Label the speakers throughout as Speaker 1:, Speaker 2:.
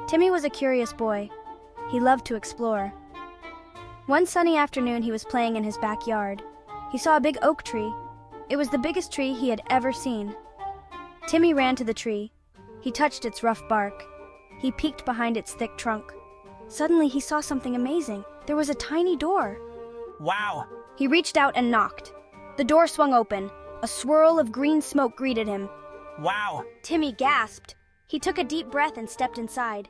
Speaker 1: Timmy was a curious boy. He loved to explore. One sunny afternoon, he was playing in his backyard. He saw a big oak tree. It was the biggest tree he had ever seen. Timmy ran to the tree. He touched its rough bark. He peeked behind its thick trunk. Suddenly, he saw something amazing. There was a tiny door.
Speaker 2: Wow!
Speaker 1: He reached out and knocked. The door swung open. A swirl of green smoke greeted him.
Speaker 2: Wow!
Speaker 1: Timmy gasped. He took a deep breath and stepped inside.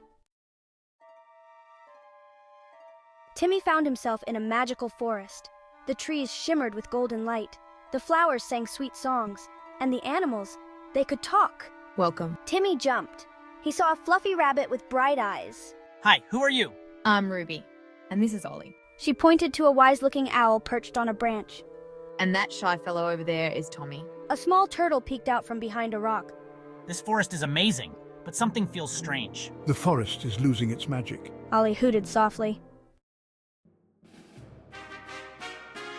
Speaker 1: Timmy found himself in a magical forest. The trees shimmered with golden light. The flowers sang sweet songs. And the animals, they could talk.
Speaker 3: Welcome.
Speaker 1: Timmy jumped. He saw a fluffy rabbit with bright eyes.
Speaker 2: Hi, who are you?
Speaker 3: I'm Ruby, and this is Ollie.
Speaker 1: She pointed to a wise-looking owl perched on a branch.
Speaker 3: And that shy fellow over there is Tommy.
Speaker 1: A small turtle peeked out from behind a rock.
Speaker 2: This forest is amazing, but something feels strange.
Speaker 4: The forest is losing its magic.
Speaker 1: Ollie hooted softly.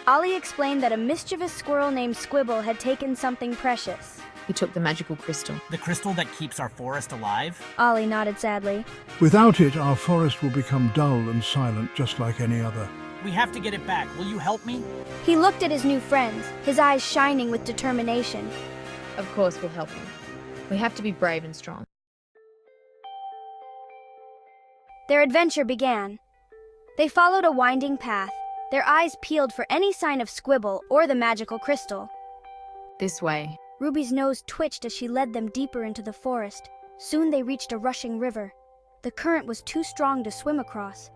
Speaker 1: Ollie explained that a mischievous squirrel named Squibble had taken something precious.
Speaker 3: He took the magical crystal.
Speaker 2: The crystal that keeps our forest alive?
Speaker 1: Ollie nodded sadly.
Speaker 4: Without it, our forest will become dull and silent, just like any other.
Speaker 2: We have to get it back. Will you help me?
Speaker 1: He looked at his new friends, his eyes shining with determination.
Speaker 3: Of course, we'll help him. We have to be brave and strong.
Speaker 1: Their adventure began. They followed a winding path, their eyes peeled for any sign of Squibble or the magical crystal.
Speaker 3: This way.
Speaker 1: Ruby's nose twitched as she led them deeper into the forest. Soon they reached a rushing river. The current was too strong to swim across.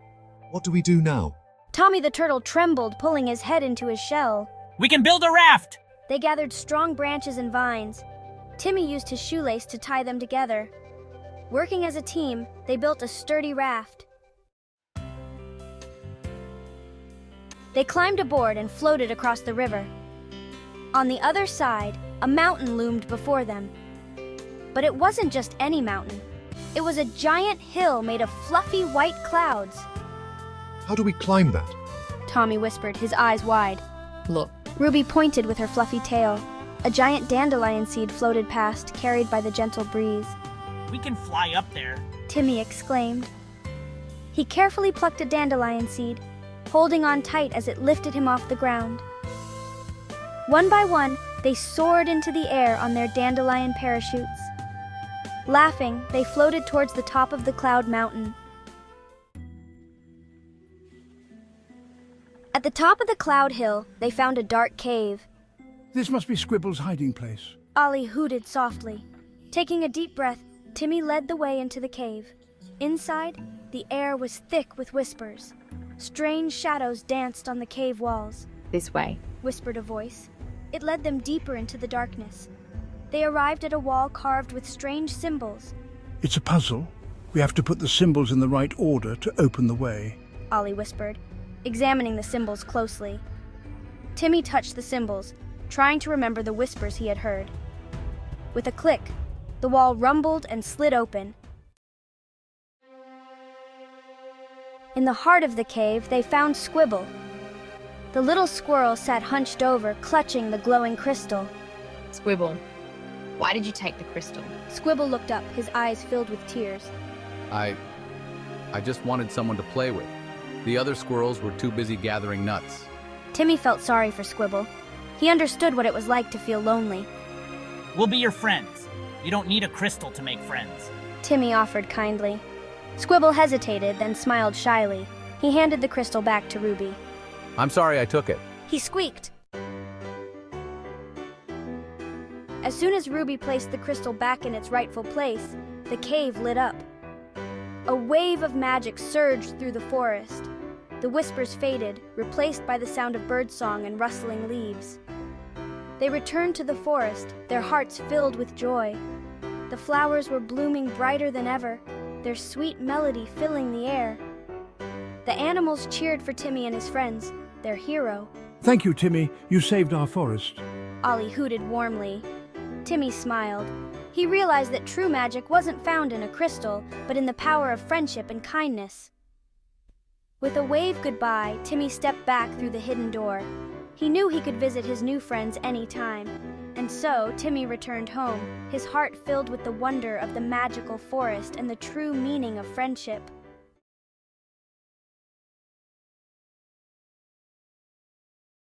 Speaker 5: What do we do now?
Speaker 1: Tommy the turtle trembled, pulling his head into his shell.
Speaker 2: We can build a raft!
Speaker 1: They gathered strong branches and vines. Timmy used his shoelace to tie them together. Working as a team, they built a sturdy raft. They climbed aboard and floated across the river. On the other side, a mountain loomed before them. But it wasn't just any mountain. It was a giant hill made of fluffy white clouds.
Speaker 5: How do we climb that?
Speaker 1: Tommy whispered, his eyes wide.
Speaker 3: Look.
Speaker 1: Ruby pointed with her fluffy tail. A giant dandelion seed floated past, carried by the gentle breeze.
Speaker 2: We can fly up there.
Speaker 1: Timmy exclaimed. He carefully plucked a dandelion seed, holding on tight as it lifted him off the ground. One by one, they soared into the air on their dandelion parachutes. Laughing, they floated towards the top of the cloud mountain. At the top of the cloud hill, they found a dark cave.
Speaker 4: This must be Squibble's hiding place.
Speaker 1: Ollie hooted softly. Taking a deep breath, Timmy led the way into the cave. Inside, the air was thick with whispers. Strange shadows danced on the cave walls.
Speaker 3: This way.
Speaker 1: Whispered a voice. It led them deeper into the darkness. They arrived at a wall carved with strange symbols.
Speaker 4: It's a puzzle. We have to put the symbols in the right order to open the way.
Speaker 1: Ollie whispered, examining the symbols closely. Timmy touched the symbols, trying to remember the whispers he had heard. With a click, the wall rumbled and slid open. In the heart of the cave, they found Squibble. The little squirrel sat hunched over, clutching the glowing crystal.
Speaker 3: Squibble, why did you take the crystal?
Speaker 1: Squibble looked up, his eyes filled with tears.
Speaker 6: I just wanted someone to play with. The other squirrels were too busy gathering nuts.
Speaker 1: Timmy felt sorry for Squibble. He understood what it was like to feel lonely.
Speaker 2: We'll be your friends. You don't need a crystal to make friends.
Speaker 1: Timmy offered kindly. Squibble hesitated, then smiled shyly. He handed the crystal back to Ruby.
Speaker 6: I'm sorry I took it.
Speaker 1: He squeaked. As soon as Ruby placed the crystal back in its rightful place, the cave lit up. A wave of magic surged through the forest. The whispers faded, replaced by the sound of birdsong and rustling leaves. They returned to the forest, their hearts filled with joy. The flowers were blooming brighter than ever, their sweet melody filling the air. The animals cheered for Timmy and his friends, their hero.
Speaker 4: Thank you, Timmy. You saved our forest.
Speaker 1: Ollie hooted warmly. Timmy smiled. He realized that true magic wasn't found in a crystal, but in the power of friendship and kindness. With a wave goodbye, Timmy stepped back through the hidden door. He knew he could visit his new friends any time, And so Timmy returned home, his heart filled with the wonder of the magical forest and the true meaning of friendship.